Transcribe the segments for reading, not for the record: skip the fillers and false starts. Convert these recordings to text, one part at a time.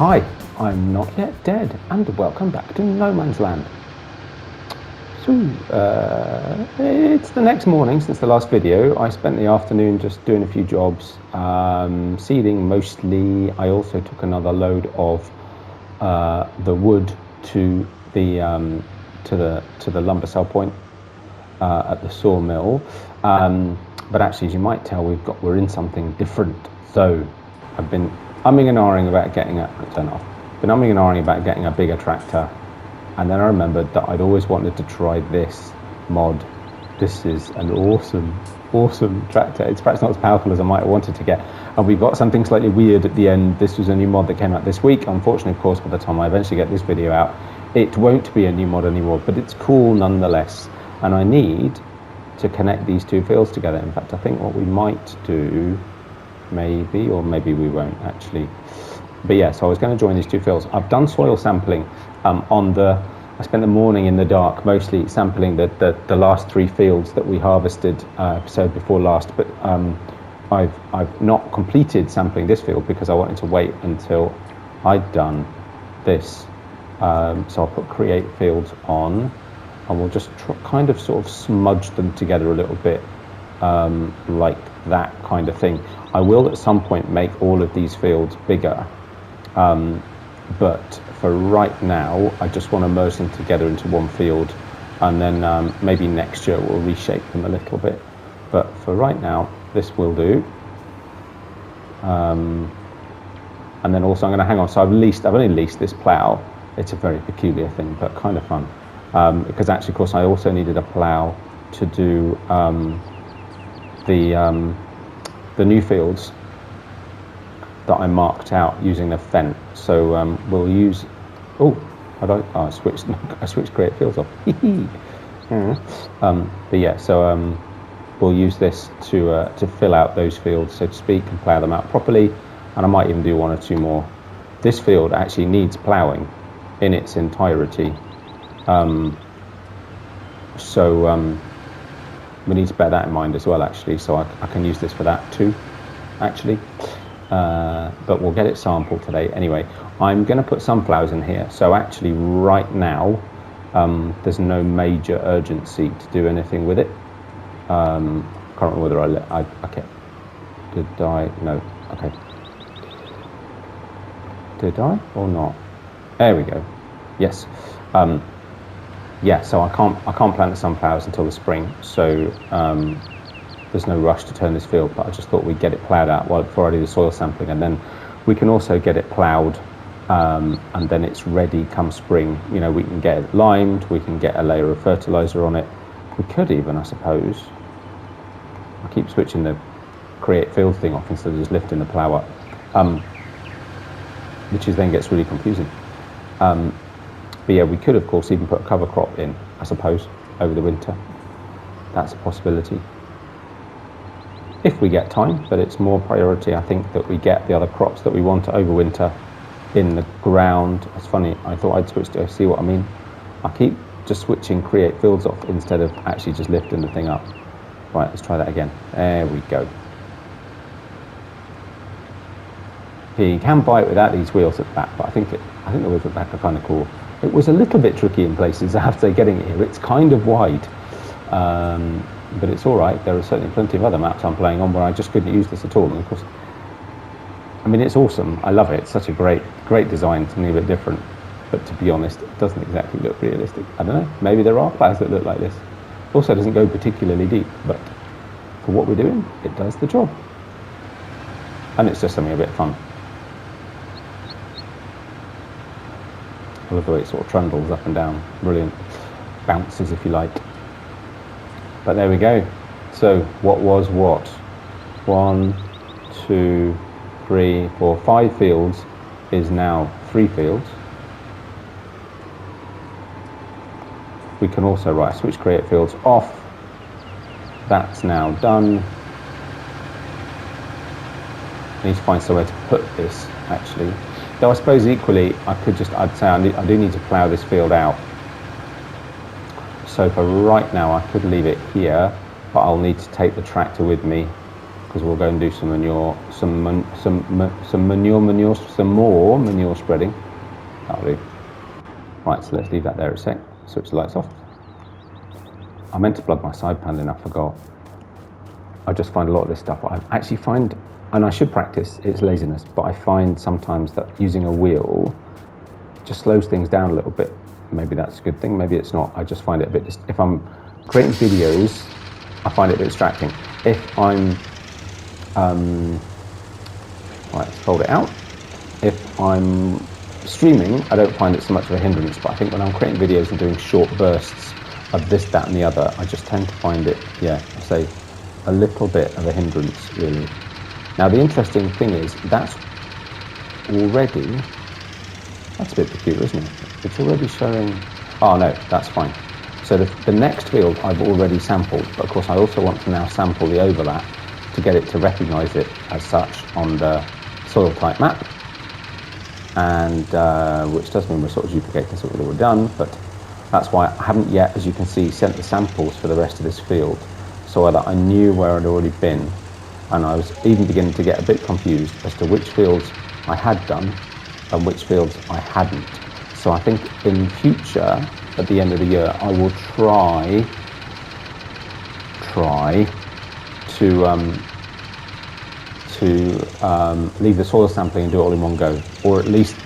Hi, I'm Not Yet Dead, and welcome back to No Man's Land. So, it's the next morning since the last video. I spent the afternoon just doing a few jobs, seeding mostly. I also took another load of the wood to the lumber sell point at the sawmill. But actually, as you might tell, we're in something different. So, I've been umming and ahhing about getting a bigger tractor, and then I remembered that I'd always wanted to try this mod. This is an awesome tractor. It's perhaps not as powerful as I might have wanted to get, and we got something slightly weird at the end. This was a new mod that came out this week. Unfortunately, of course, by the time I eventually get this video out, it won't be a new mod anymore, but it's cool nonetheless, and I need to connect these two fields together. In fact, I think what we might do, maybe we won't actually, but yeah, so I was going to join these two fields. I've done soil sampling I spent the morning in the dark mostly sampling the last three fields that we harvested episode before last, but I've not completed sampling this field because I wanted to wait until I'd done this. So I'll put create fields on, and we'll just kind of sort of smudge them together a little bit, like that kind of thing. I will at some point make all of these fields bigger, but for right now I just want to merge them together into one field, and then maybe next year we'll reshape them a little bit, but for right now this will do. And then also I'm going to hang on, so I've only leased this plough. It's a very peculiar thing, but kind of fun, because actually, of course, I also needed a plough to do the new fields that I marked out using the fence. So we'll use. I switched create fields off. But yeah, so we'll use this to fill out those fields, so to speak, and plough them out properly. And I might even do one or two more. This field actually needs ploughing in its entirety, so we need to bear that in mind as well, actually, so I can use this for that too, actually, but we'll get it sampled today. Anyway, I'm going to put sunflowers in here, so actually right now there's no major urgency to do anything with it. Can't remember whether okay, did I? No, okay. Did I or not? There we go. Yes. Yeah. So I can't plant the sunflowers until the spring. So there's no rush to turn this field. But I just thought we'd get it ploughed out before I do the soil sampling, and then we can also get it ploughed, and then it's ready come spring. You know, we can get it limed. We can get a layer of fertilizer on it. We could even, I suppose. I keep switching the create field thing off instead of just lifting the plough up. Which then gets really confusing. But yeah, we could of course even put a cover crop in, I suppose, over the winter. That's a possibility, if we get time, but it's more priority, I think, that we get the other crops that we want to overwinter in the ground. It's funny, I thought I'd switch to, see what I mean? I keep just switching create fields off instead of actually just lifting the thing up. Right, let's try that again. There we go. You can buy it without these wheels at the back, but I think the wheels at the back are kind of cool. It was a little bit tricky in places, I have to say, getting it here. It's kind of wide, but it's all right. There are certainly plenty of other maps I'm playing on where I just couldn't use this at all. And of course, I mean, it's awesome. I love it. It's such a great design, something a bit different. But to be honest, it doesn't exactly look realistic. I don't know. Maybe there are plows that look like this. Also, it doesn't go particularly deep, but for what we're doing, it does the job. And it's just something a bit fun. I love the way it sort of trundles up and down. Brilliant. Bounces, if you like. But there we go. So what was what? 1, 2, 3, 4, 5 fields is now 3 fields. We can also switch create fields off. That's now done. I need to find somewhere to put this, actually. Though I suppose equally, I'd say I do need to plough this field out. So for right now, I could leave it here, but I'll need to take the tractor with me because we'll go and do some manure, some more manure spreading. That'll do. Right, so let's leave that there a sec. Switch the lights off. I meant to plug my side panel in, I forgot. I just find a lot of this stuff. I actually find, and I should practice, it's laziness, but I find sometimes that using a wheel just slows things down a little bit. Maybe that's a good thing, maybe it's not. I just find it a bit, if I'm creating videos, I find it a bit distracting. If I'm, right, let's fold it out. If I'm streaming, I don't find it so much of a hindrance, but I think when I'm creating videos and doing short bursts of this, that and the other, I just tend to find it, yeah, I say a little bit of a hindrance, really. Now the interesting thing is, that's already, that's a bit peculiar, isn't it? It's already showing, oh no, that's fine. So the next field I've already sampled, but of course I also want to now sample the overlap to get it to recognize it as such on the soil type map. And which does mean we're sort of duplicating something that we've done, but that's why I haven't yet, as you can see, sent the samples for the rest of this field, so that I knew where I'd already been, and I was even beginning to get a bit confused as to which fields I had done and which fields I hadn't. So I think in future, at the end of the year, I will try to leave the soil sampling and do it all in one go, or at least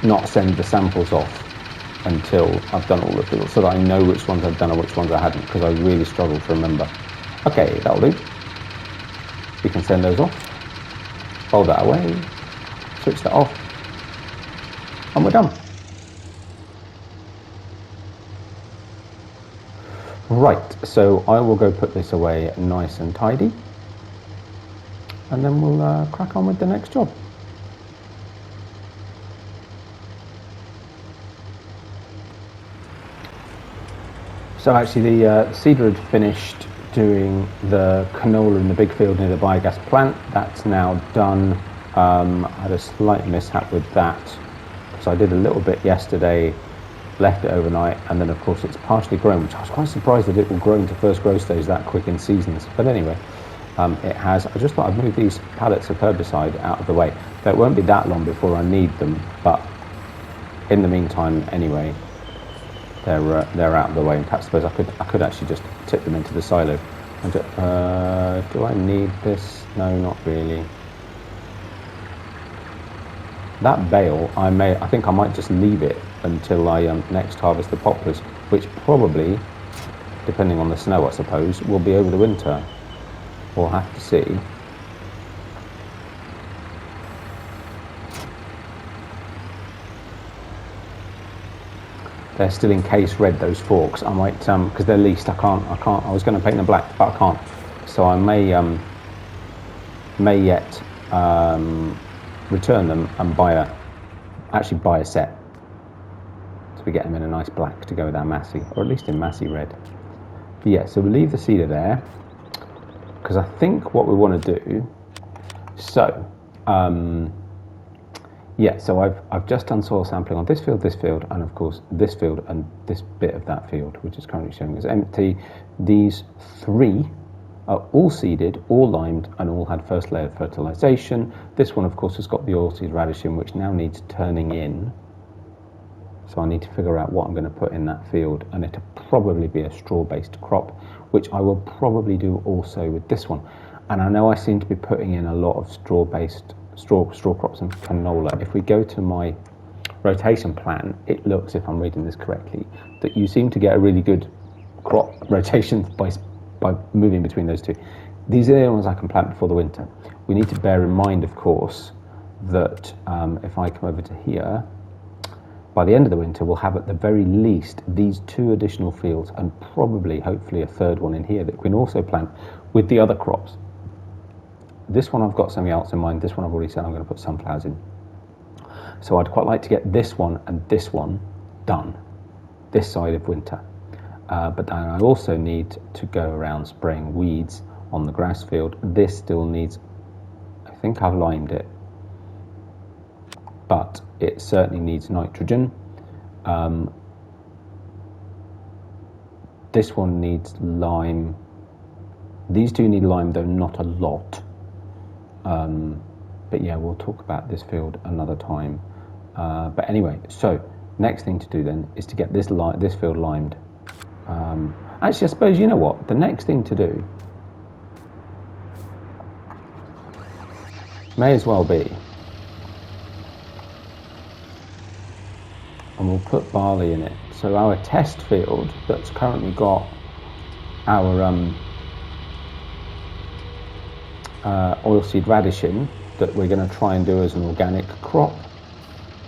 not send the samples off until I've done all the fields, so that I know which ones I've done and which ones I hadn't, because I really struggle to remember. Okay, that'll do. We can send those off, fold that away, switch that off, and we're done. Right, so I will go put this away nice and tidy, and then we'll crack on with the next job. So actually the seeder had finished doing the canola in the big field near the biogas plant. That's now done. I had a slight mishap with that, because I did a little bit yesterday, left it overnight, and then of course it's partially grown, which I was quite surprised that it will grow into first grow stage that quick in seasons. But anyway, it has. I just thought I'd move these pallets of herbicide out of the way. So it won't be that long before I need them, but in the meantime anyway, they're out of the way. And perhaps I suppose I could actually just tip them into the silo. And do I need this? No, not really. That bale, I think I might just leave it until I next harvest the poplars, which probably, depending on the snow I suppose, will be over the winter. We'll have to see. They're still in case red, those forks. I might, because they're leased, I can't, I was going to paint them black, but I can't. So I may yet return them and buy a set. So we get them in a nice black to go with our Massey, or at least in Massey red. But yeah, so we'll leave the cedar there, because I think what we want to do, so, yeah, so I've just done soil sampling on this field, and of course this field and this bit of that field, which is currently showing as empty. These three are all seeded, all limed, and all had first layer of fertilisation. This one, of course, has got the oilseed radish in, which now needs turning in. So I need to figure out what I'm going to put in that field, and it'll probably be a straw-based crop, which I will probably do also with this one. And I know I seem to be putting in a lot of straw-based straw crops and canola. If we go to my rotation plan, it looks, if I'm reading this correctly, that you seem to get a really good crop rotation by moving between those two. These are the ones I can plant before the winter. We need to bear in mind, of course, that if I come over to here, by the end of the winter, we'll have at the very least these two additional fields, and probably, hopefully, a third one in here that we can also plant with the other crops. This one I've got something else in mind. This one I've already said I'm going to put sunflowers in. So I'd quite like to get this one and this one done this side of winter. But then I also need to go around spraying weeds on the grass field. This still needs, I think I've limed it, but it certainly needs nitrogen. This one needs lime. These two need lime, though not a lot. But yeah, we'll talk about this field another time. But anyway, so next thing to do then is to get this field limed. Actually, I suppose, you know what? The next thing to do may as well be, and we'll put barley in it. So our test field that's currently got our oilseed radish in, that we're going to try and do as an organic crop.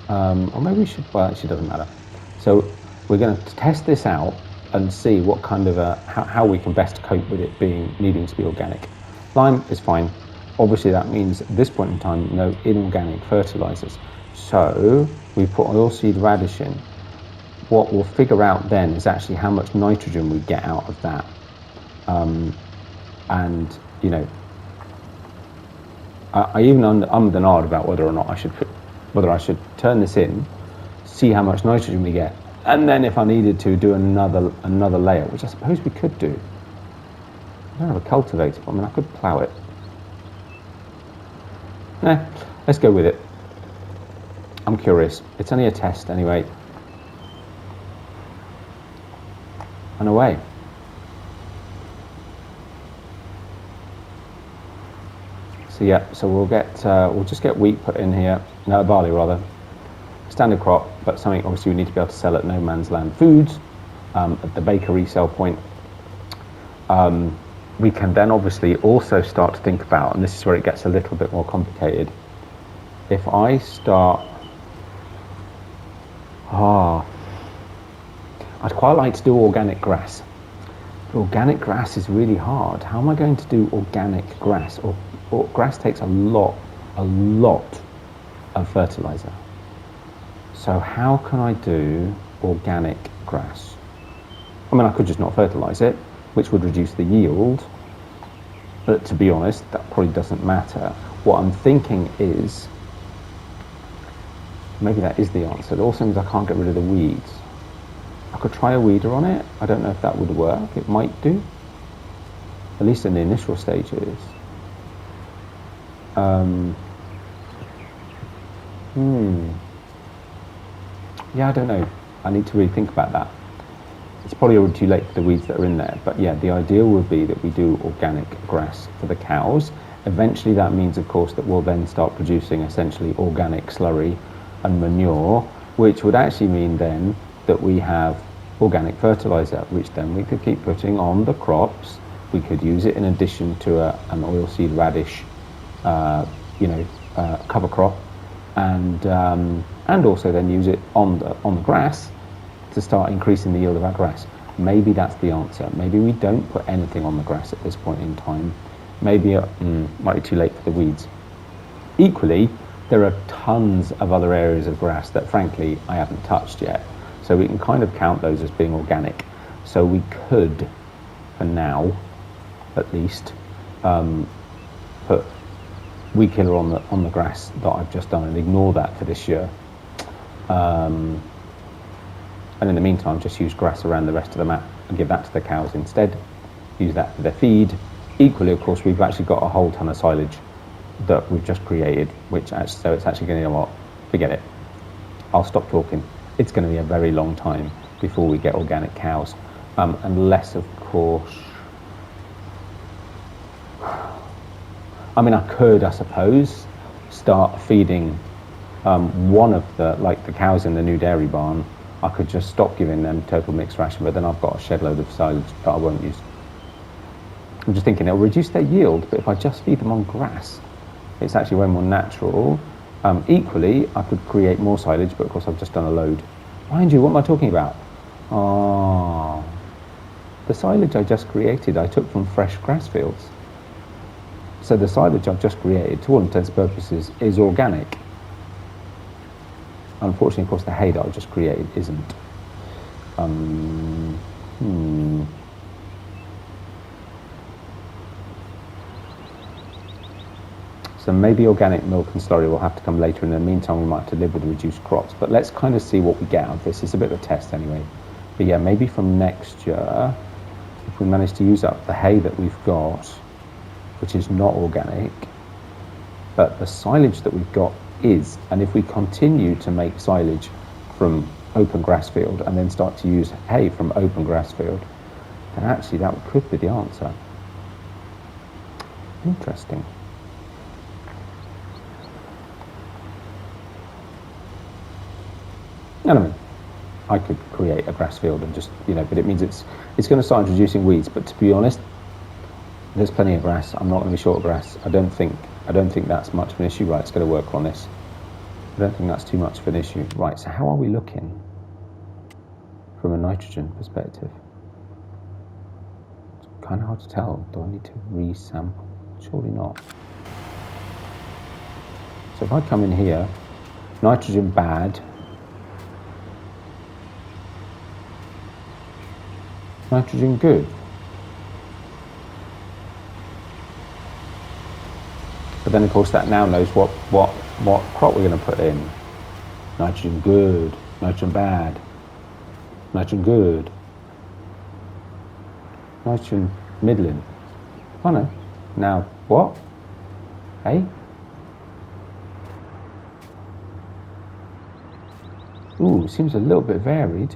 Or maybe we should, well, actually doesn't matter. So we're going to test this out and see what kind of how we can best cope with it needing to be organic. Lime is fine. Obviously that means at this point in time no inorganic fertilizers. So we put oilseed radish in. What we'll figure out then is actually how much nitrogen we get out of that. And you know, I even ummed and ahed about whether I should turn this in, see how much nitrogen we get, and then if I needed to do another layer, which I suppose we could do. I don't have a cultivator, but I mean I could plough it. Let's go with it. I'm curious. It's only a test anyway. And away. So yeah, so we'll just get wheat put in here, no, barley rather, standard crop, but something obviously we need to be able to sell at no man's land foods, at the bakery sell point. We can then obviously also start to think about, and this is where it gets a little bit more complicated, if I start, I'd quite like to do organic grass. But organic grass is really hard. How am I going to do organic grass? Or grass takes a lot of fertilizer. So how can I do organic grass? I mean, I could just not fertilize it, which would reduce the yield. But to be honest, that probably doesn't matter. What I'm thinking is, maybe that is the answer. It also means I can't get rid of the weeds. I could try a weeder on it. I don't know if that would work. It might do, at least in the initial stages. Yeah, I don't know. I need to really think about that. It's probably already too late for the weeds that are in there. But yeah, the ideal would be that we do organic grass for the cows. Eventually that means, of course, that we'll then start producing essentially organic slurry and manure, which would actually mean then that we have organic fertilizer, which then we could keep putting on the crops. We could use it in addition to an oilseed radish, cover crop, and also then use it on the grass to start increasing the yield of our grass. Maybe that's the answer. Maybe we don't put anything on the grass at this point in time. Maybe it might be too late for the weeds. Equally, there are tons of other areas of grass that frankly I haven't touched yet. So we can kind of count those as being organic. So we could, for now, at least, put weed killer on the grass that I've just done and ignore that for this year. And in the meantime, just use grass around the rest of the map and give that to the cows instead. Use that for their feed. Equally, of course, we've actually got a whole ton of silage that we've just created, so it's actually going to, you know what, forget it. I'll stop talking. It's going to be a very long time before we get organic cows, unless, of course, I mean, I could, I suppose, start feeding one of the cows in the new dairy barn. I could just stop giving them total mixed ration, but then I've got a shed load of silage that I won't use. I'm just thinking it'll reduce their yield, but if I just feed them on grass, it's actually way more natural. Equally, I could create more silage, but of course I've just done a load. Mind you, what am I talking about? The silage I just created, I took from fresh grass fields. So the silage I've just created, to all intents and purposes, is organic. Unfortunately, of course, the hay that I just created isn't. So maybe organic milk and slurry will have to come later. In the meantime, we might have to live with reduced crops. But let's kind of see what we get out of this. It's a bit of a test anyway. But yeah, maybe from next year, if we manage to use up the hay that we've got, which is not organic, but the silage that we've got is, and if we continue to make silage from open grass field and then start to use hay from open grass field, then actually that could be the answer. Interesting. And I mean, I could create a grass field and just, but it means it's going to start introducing weeds. But to be honest, there's plenty of grass. I'm not going to be short of grass. I don't think that's much of an issue. Right, it's going to work on this. I don't think that's too much of an issue. Right, so how are we looking from a nitrogen perspective? It's kind of hard to tell. Do I need to resample? Surely not. So if I come in here, nitrogen bad, nitrogen good. But then of course that now knows what crop we're going to put in. Nitrogen good, nitrogen bad, nitrogen good, nitrogen middling. Oh no. Now what? Hey? Ooh, seems a little bit varied.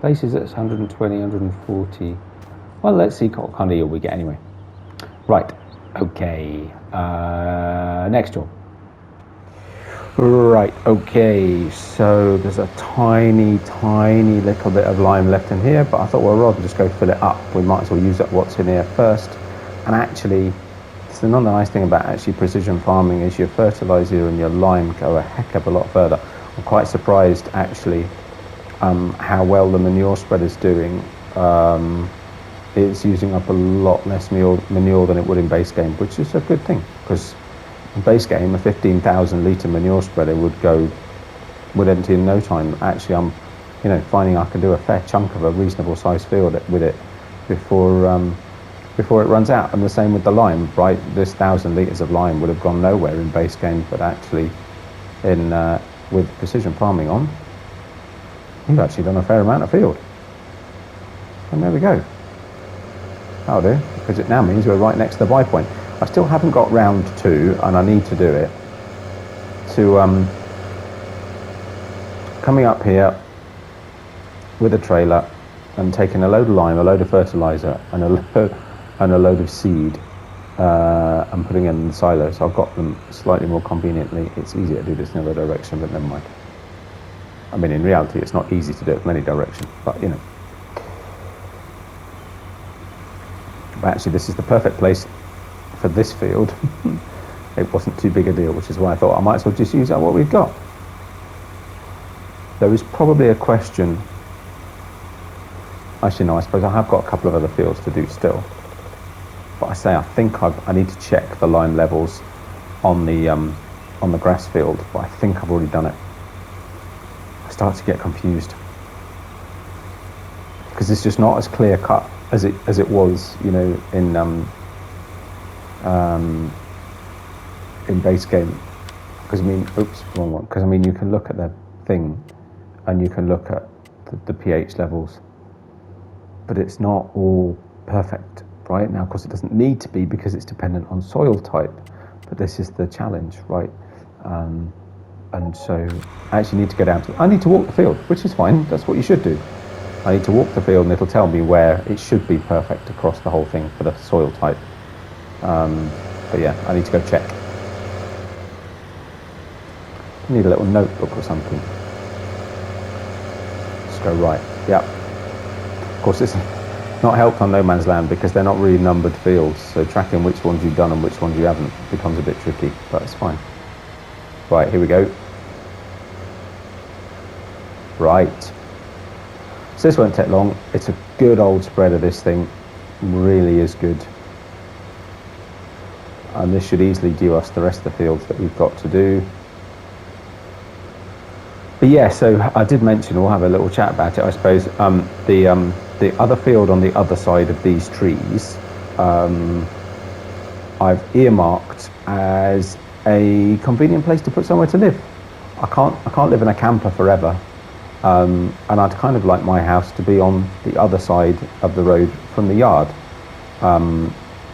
Places that's 120, 140. Well, let's see what kind of yield we get anyway. Right, okay. Next job. Right, okay, so there's a tiny little bit of lime left in here, but I thought, well, rather than just go fill it up, we might as well use up what's in here first. And actually, it's another nice thing about actually precision farming is your fertilizer and your lime go a heck of a lot further. I'm quite surprised actually how well the manure spread is doing. It's using up a lot less manure than it would in base game, which is a good thing, because in base game a 15,000 litre manure spreader would empty in no time. Actually, I'm finding I can do a fair chunk of a reasonable sized field with it before it runs out. And the same with the lime, right? This 1,000 litres of lime would have gone nowhere in base game, but actually with precision farming on, you've actually done a fair amount of field. And there we go. That'll do, because it now means we're right next to the buy point. I still haven't got round to, and I need to do it, to coming up here with a trailer and taking a load of lime, a load of fertilizer, and a load of seed, and putting it in the silos. I've got them slightly more conveniently. It's easier to do this in the other direction, but never mind. I mean, in reality, it's not easy to do it in any direction, but But actually, this is the perfect place for this field. It wasn't too big a deal, which is why I thought I might as well just use what we've got. There is probably a question. Actually, no, I suppose I have got a couple of other fields to do still. But I think I need to check the lime levels on the grass field, but I think I've already done it. I start to get confused, because it's just not as clear cut as it was, in base game. Because wrong one. Because you can look at the thing, and you can look at the pH levels, but it's not all perfect, right? Now, of course, it doesn't need to be, because it's dependent on soil type. But this is the challenge, right? And so I actually need to go down I need to walk the field, which is fine. That's what you should do. I need to walk the field, and it'll tell me where it should be perfect across the whole thing for the soil type. But yeah, I need to go check. I need a little notebook or something. Just go right. Yeah. Of course, it's not helped on no man's land, because they're not really numbered fields. So tracking which ones you've done and which ones you haven't becomes a bit tricky, but it's fine. Right, here we go. Right. So this won't take long. It's a good old spreader, this thing. Really is good. And this should easily do us the rest of the fields that we've got to do. But yeah, so I did mention, we'll have a little chat about it, I suppose. The other field on the other side of these trees, I've earmarked as a convenient place to put somewhere to live. I can't live in a camper forever. And I'd kind of like my house to be on the other side of the road from the yard.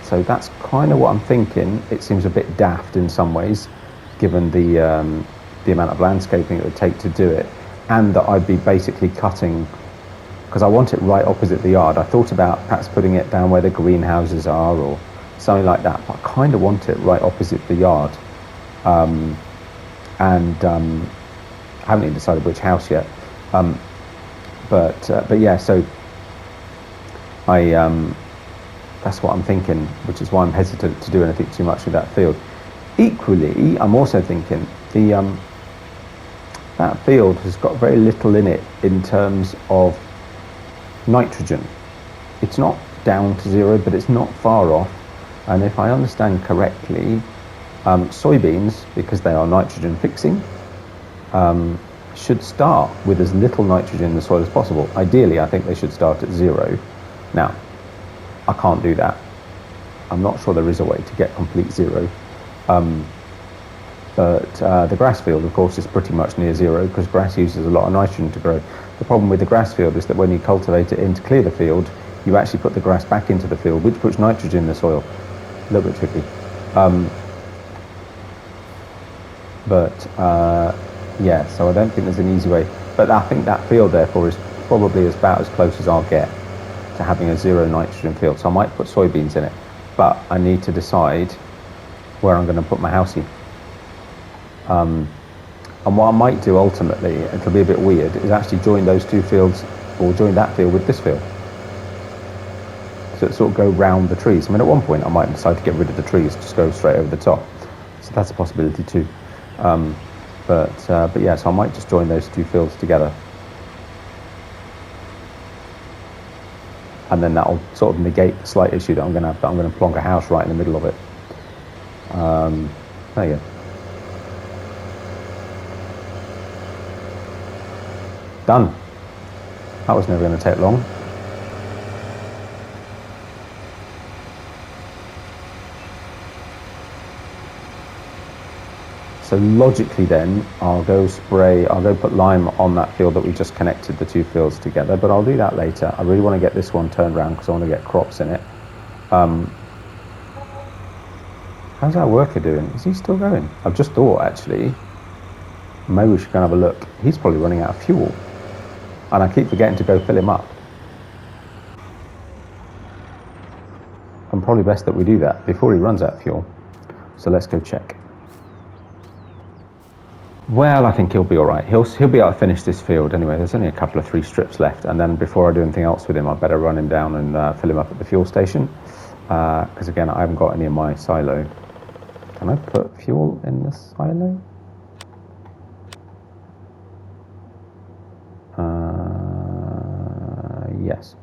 So that's kind of what I'm thinking. It seems a bit daft in some ways, given the amount of landscaping it would take to do it, and that I'd be basically cutting, because I want it right opposite the yard. I thought about perhaps putting it down where the greenhouses are or something like that, but I kind of want it right opposite the yard. I haven't even decided which house yet. But yeah, so that's what I'm thinking, which is why I'm hesitant to do anything too much with that field. Equally, I'm also thinking that field has got very little in it in terms of nitrogen. It's not down to zero, but it's not far off. And if I understand correctly, soybeans, because they are nitrogen fixing, should start with as little nitrogen in the soil as possible. Ideally, I think they should start at zero. Now, I can't do that. I'm not sure there is a way to get complete zero. But the grass field, of course, is pretty much near zero because grass uses a lot of nitrogen to grow. The problem with the grass field is that when you cultivate it in to clear the field, you actually put the grass back into the field, which puts nitrogen in the soil. A little bit tricky. Yeah, so I don't think there's an easy way. But I think that field, therefore, is probably about as close as I'll get to having a zero nitrogen field. So I might put soybeans in it, but I need to decide where I'm going to put my housey. And what I might do ultimately, it'll be a bit weird, is actually join those two fields, or join that field with this field. So it sort of go round the trees. I mean, at one point I might decide to get rid of the trees, just go straight over the top. So that's a possibility too. But yeah, so I might just join those two fields together. And then that'll sort of negate the slight issue that I'm going to have, that I'm going to plonk a house right in the middle of it. There you go. Done. That was never going to take long. So logically then, I'll go put lime on that field that we just connected the two fields together, but I'll do that later. I really want to get this one turned around because I want to get crops in it. How's our worker doing? Is he still going? I've just thought, actually, maybe we should go and have a look. He's probably running out of fuel. And I keep forgetting to go fill him up. And probably best that we do that before he runs out of fuel. So let's go check. Well, I think he'll be all right. He'll be able to finish this field anyway. There's only a couple of 3 strips left, and then before I do anything else with him, I better run him down and fill him up at the fuel station. Because again, I haven't got any in my silo. Can I put fuel in the silo? Yes.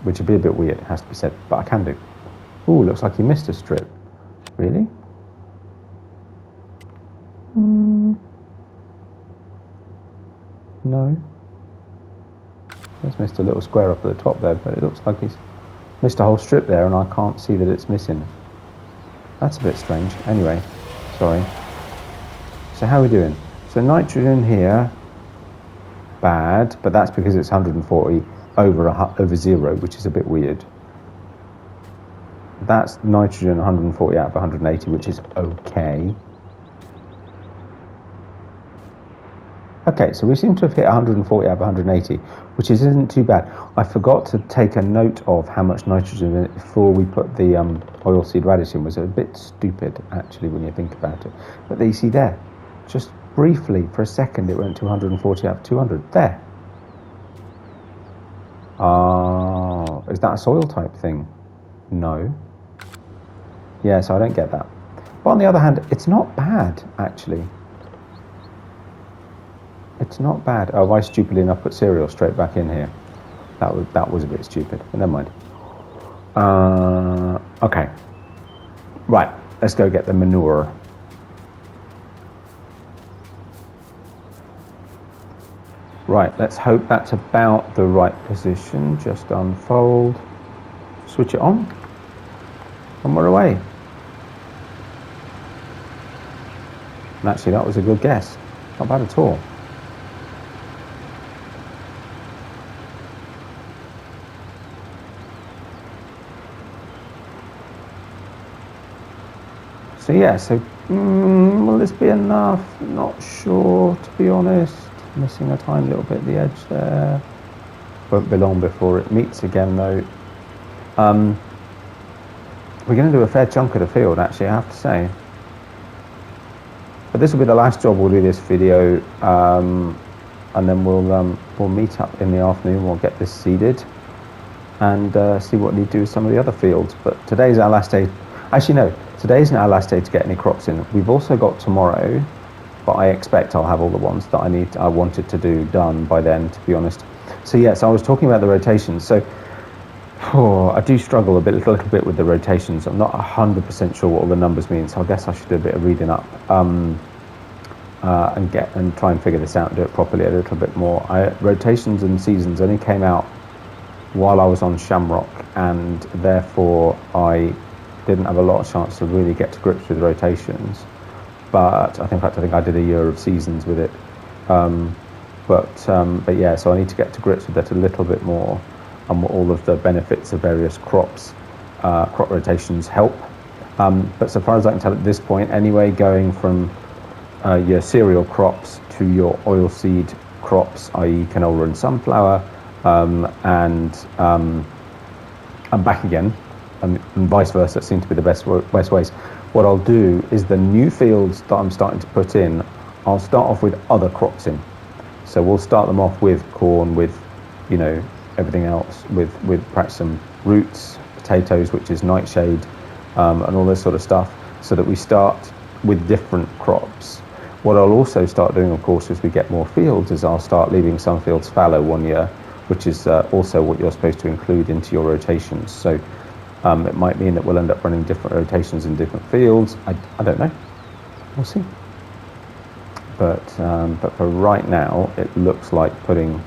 Which would be a bit weird, it has to be said, but I can do. Ooh, looks like he missed a strip. Really? No. He's missed a little square up at the top there, but it looks like he's missed a whole strip there and I can't see that it's missing. That's a bit strange. Anyway, sorry. So how are we doing? So nitrogen here, bad, but that's because it's 140 over 0, which is a bit weird. That's nitrogen 140 out of 180, which is okay. Okay, so we seem to have hit 140 out of 180, which isn't too bad. I forgot to take a note of how much nitrogen in it before we put the oilseed radish in. Was a bit stupid, actually, when you think about it. But there you see there, just briefly, for a second, it went to 140 out of 200. There. Oh, is that a soil type thing? No. Yeah, so I don't get that. But on the other hand, it's not bad, actually. It's not bad. Oh, I stupidly enough put cereal straight back in here. That was a bit stupid, but never mind. Okay. Right, let's go get the manure. Right, let's hope that's about the right position. Just unfold, switch it on, and we're away. And actually, that was a good guess. Not bad at all. So yeah, so will this be enough? Not sure, to be honest. Missing a tiny little bit of the edge there. Won't be long before it meets again though. We're going to do a fair chunk of the field, actually, I have to say. But this will be the last job we'll do this video, and then we'll meet up in the afternoon. We'll get this seeded and see what we do with some of the other fields. But today's our last day. Actually, no, today's not our last day to get any crops in. We've also got tomorrow, but I expect I'll have all the ones that I wanted to do done by then, to be honest. So yes, I was talking about the rotations. So I do struggle a little bit with the rotations. I'm not 100% sure what all the numbers mean, so I guess I should do a bit of reading up and try and figure this out and do it properly a little bit more. Rotations and seasons only came out while I was on Shamrock, and therefore I didn't have a lot of chance to really get to grips with rotations. But I think I did a year of seasons with it. But yeah, so I need to get to grips with it a little bit more, and what all of the benefits of various crops, crop rotations help. But so far as I can tell at this point anyway, going from your cereal crops to your oilseed crops, i.e. canola and sunflower, and back again, and vice versa, seem to be the best ways. What I'll do is the new fields that I'm starting to put in, I'll start off with other crops in. So we'll start them off with corn, with, you know, everything else, with perhaps some roots, potatoes, which is nightshade, and all this sort of stuff, so that we start with different crops. What I'll also start doing, of course, as we get more fields, is I'll start leaving some fields fallow one year, which is also what you're supposed to include into your rotations. So it might mean that we'll end up running different rotations in different fields. I don't know. We'll see. But for right now, it looks like putting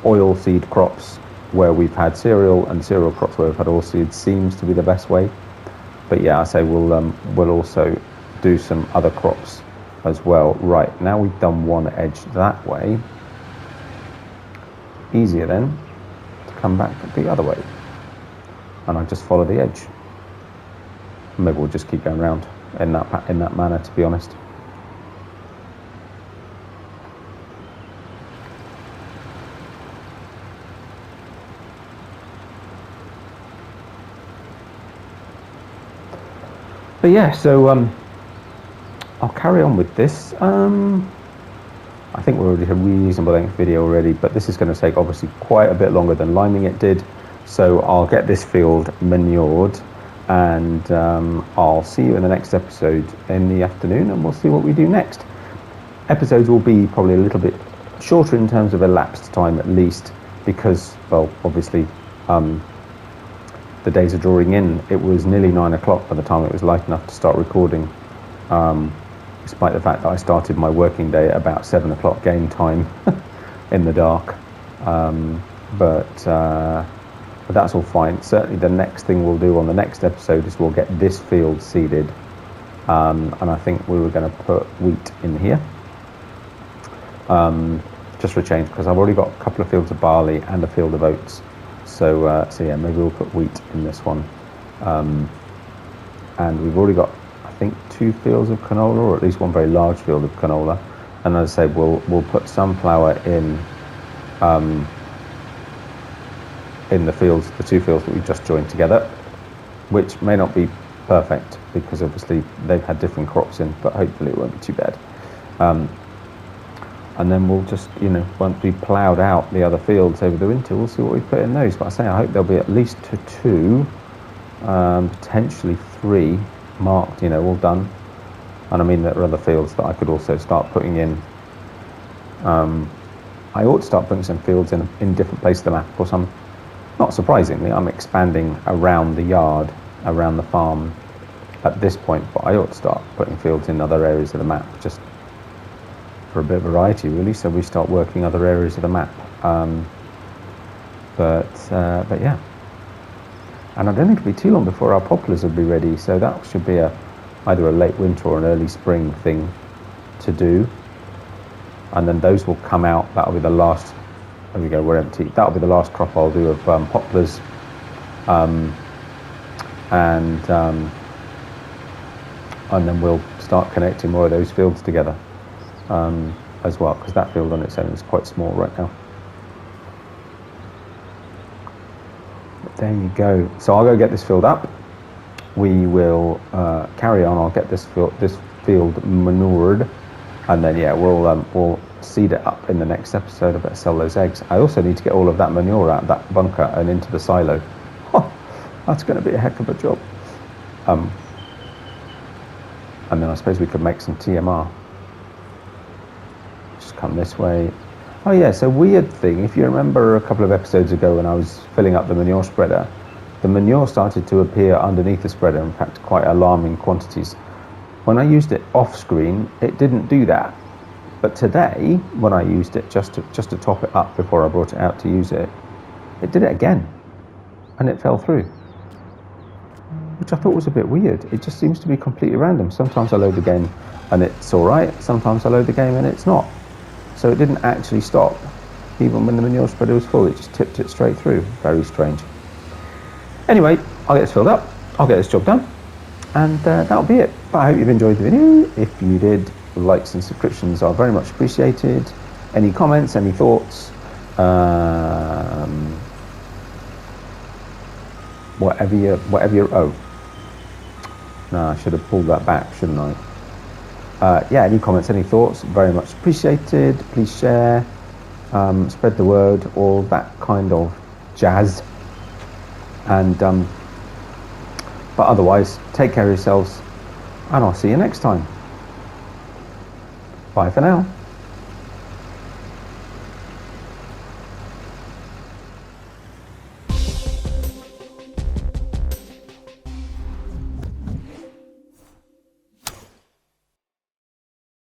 oilseed crops where we've had cereal, and cereal crops where we've had oilseed seems to be the best way. But yeah, I say we'll also do some other crops as well. Right, now we've done one edge that way. Easier then to come back the other way, and I just follow the edge. Maybe we'll just keep going around in that manner, to be honest. But yeah, so I'll carry on with this. I think we're already a reasonable length video already, but this is going to take obviously quite a bit longer than liming it did. So I'll get this field manured, and I'll see you in the next episode in the afternoon, and we'll see what we do next. Episodes will be probably a little bit shorter in terms of elapsed time, at least, because, well, obviously the days are drawing in. It was nearly 9 o'clock by the time it was light enough to start recording, despite the fact that I started my working day at about 7 o'clock game time in the dark. But that's all fine. Certainly the next thing we'll do on the next episode is we'll get this field seeded, and I think we were going to put wheat in here, just for a change, because I've already got a couple of fields of barley and a field of oats. So yeah, maybe we'll put wheat in this one, and we've already got, I think, 2 fields of canola, or at least one very large field of canola. And as I say, we'll put sunflower in the fields, the 2 fields that we just joined together, which may not be perfect because obviously they've had different crops in, but hopefully it won't be too bad. And then we'll just, you know, once we've ploughed out the other fields over the winter, we'll see what we put in those. But I say I hope there'll be at least 2, potentially 3 marked, you know, all done. And I mean, there are other fields that I could also start putting in. I ought to start putting some fields in different places of the map. Of course, not surprisingly, I'm expanding around the yard, around the farm at this point, but I ought to start putting fields in other areas of the map, just for a bit of variety, really, so we start working other areas of the map. But yeah, and I don't think it'll be too long before our poplars will be ready, so that should be either a late winter or an early spring thing to do. And then those will come out. That'll be the last. There we go, we're empty. That'll be the last crop I'll do of poplars, and and then we'll start connecting more of those fields together as well, because that field on its own is quite small right now. But there you go. So I'll go get this field up. We will carry on. I'll get this field manured, and then yeah, we'll seed it up in the next episode. I better sell those eggs. I also need to get all of that manure out of that bunker and into the silo. Oh, that's going to be a heck of a job. And then I suppose we could make some TMR. Just come this way. Oh yeah, so weird thing, if you remember a couple of episodes ago when I was filling up the manure spreader, the manure started to appear underneath the spreader, in fact quite alarming quantities. When I used it off screen, it didn't do that. But today, when I used it just to top it up before I brought it out to use it, it did it again. And it fell through. Which I thought was a bit weird. It just seems to be completely random. Sometimes I load the game and it's all right. Sometimes I load the game and it's not. So it didn't actually stop. Even when the manure spreader was full, it just tipped it straight through. Very strange. Anyway, I'll get this filled up. I'll get this job done. And that'll be it. But I hope you've enjoyed the video. If you did, likes and subscriptions are very much appreciated. Any comments, any thoughts, whatever you're, oh. No, I should have pulled that back, shouldn't I? Yeah, any comments, any thoughts, very much appreciated. Please share, spread the word, all that kind of jazz. And but otherwise, take care of yourselves, and I'll see you next time. Bye for now.